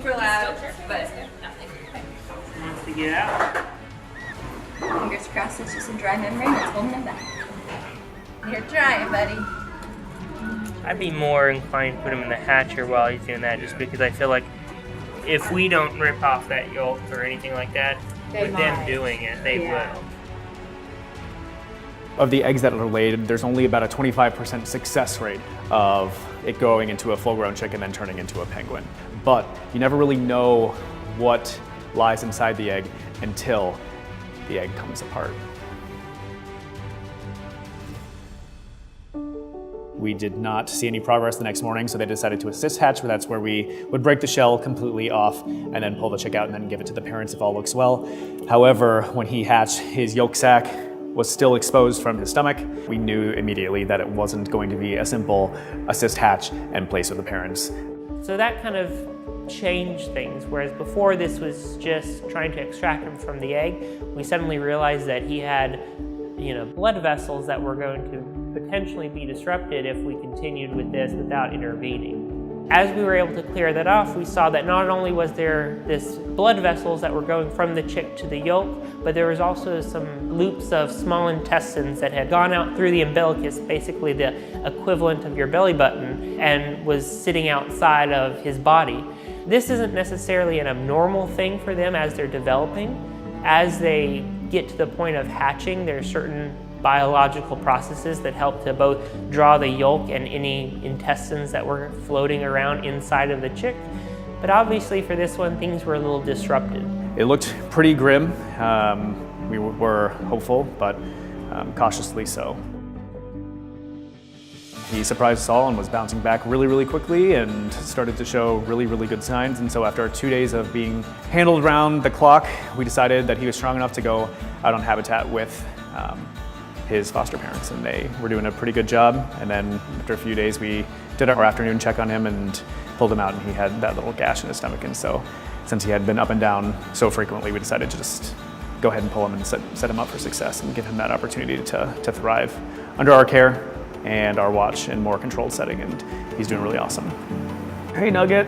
super loud, but nothing. Wants to get out. Fingers crossed it's just a dry membrane that's holding him back. You're drying, buddy. I'd be more inclined to put him in the hatcher while he's doing that, just because I feel like if we don't rip off that yolk or anything like that, with them doing it, they will. Of the eggs that are laid, there's only about a 25% success rate of it going into a full-grown chick and then turning into a penguin. But you never really know what lies inside the egg until the egg comes apart. We did not see any progress the next morning, so they decided to assist hatch, where that's where we would break the shell completely off and then pull the chick out and then give it to the parents if all looks well. However, when he hatched, his yolk sac was still exposed from his stomach. We knew immediately that it wasn't going to be a simple assist hatch and place with the parents. So that kind of changed things, whereas before this was just trying to extract him from the egg, we suddenly realized that he had, blood vessels that were going to potentially be disrupted if we continued with this without intervening. As we were able to clear that off, we saw that not only was there this blood vessels that were going from the chick to the yolk, but there was also some loops of small intestines that had gone out through the umbilicus, basically the equivalent of your belly button, and was sitting outside of his body. This isn't necessarily an abnormal thing for them as they're developing. As they get to the point of hatching, there are certain biological processes that help to both draw the yolk and any intestines that were floating around inside of the chick. But obviously for this one, things were a little disrupted. It looked pretty grim. We were hopeful, but cautiously so. He surprised us all and was bouncing back really, really quickly and started to show really, really good signs. And so after 2 days of being handled around the clock, we decided that he was strong enough to go out on habitat with his foster parents, and they were doing a pretty good job. And then after a few days, we did our afternoon check on him and pulled him out, and he had that little gash in his stomach. And so since he had been up and down so frequently, we decided to just go ahead and pull him and set him up for success and give him that opportunity to thrive under our care and our watch in more controlled setting, and he's doing really awesome. Hey, Nugget.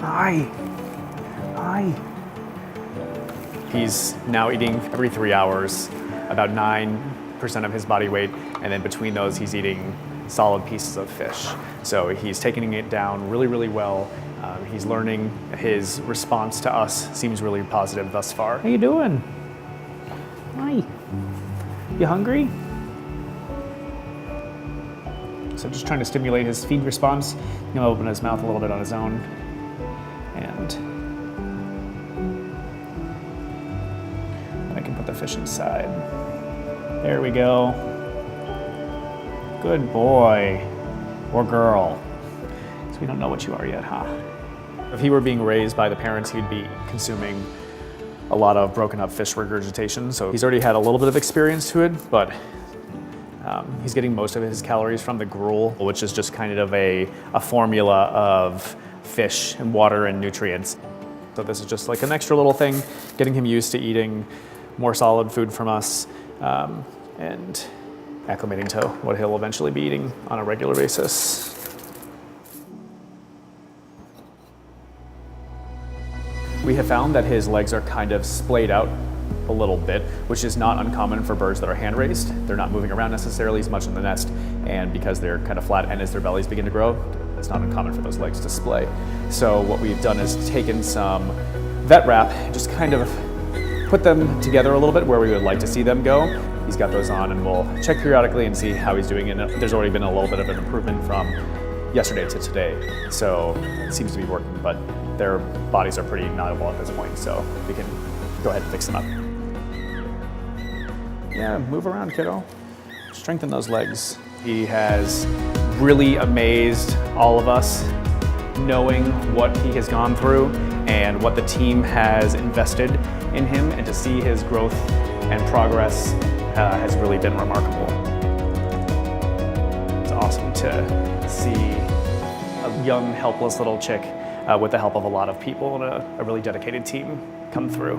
Hi. Hi. He's now eating every 3 hours, about 9% of his body weight, and then between those he's eating solid pieces of fish. So he's taking it down really, really well. He's learning. His response to us seems really positive thus far. How you doing? Hi. You hungry? So just trying to stimulate his feed response. He'll open his mouth a little bit on his own. And I can put the fish inside. There we go. Good boy. Or girl. So we don't know what you are yet, huh? If he were being raised by the parents, he'd be consuming a lot of broken up fish regurgitation. So he's already had a little bit of experience to it, but he's getting most of his calories from the gruel, which is just kind of a formula of fish and water and nutrients. So this is just like an extra little thing, getting him used to eating more solid food from us and acclimating to what he'll eventually be eating on a regular basis. We have found that his legs are kind of splayed out a little bit, which is not uncommon for birds that are hand raised. They're not moving around necessarily as much in the nest, and because they're kind of flat and as their bellies begin to grow, it's not uncommon for those legs to splay. So what we've done is taken some vet wrap and just kind of put them together a little bit where we would like to see them go. He's got those on, and we'll check periodically and see how he's doing. And there's already been a little bit of an improvement from yesterday to today. So it seems to be working, but their bodies are pretty malleable at this point, so we can go ahead and fix them up. Yeah, move around, kiddo. Strengthen those legs. He has really amazed all of us, knowing what he has gone through and what the team has invested in him, and to see his growth and progress has really been remarkable. It's awesome to see a young, helpless little chick with the help of a lot of people and a really dedicated team come through.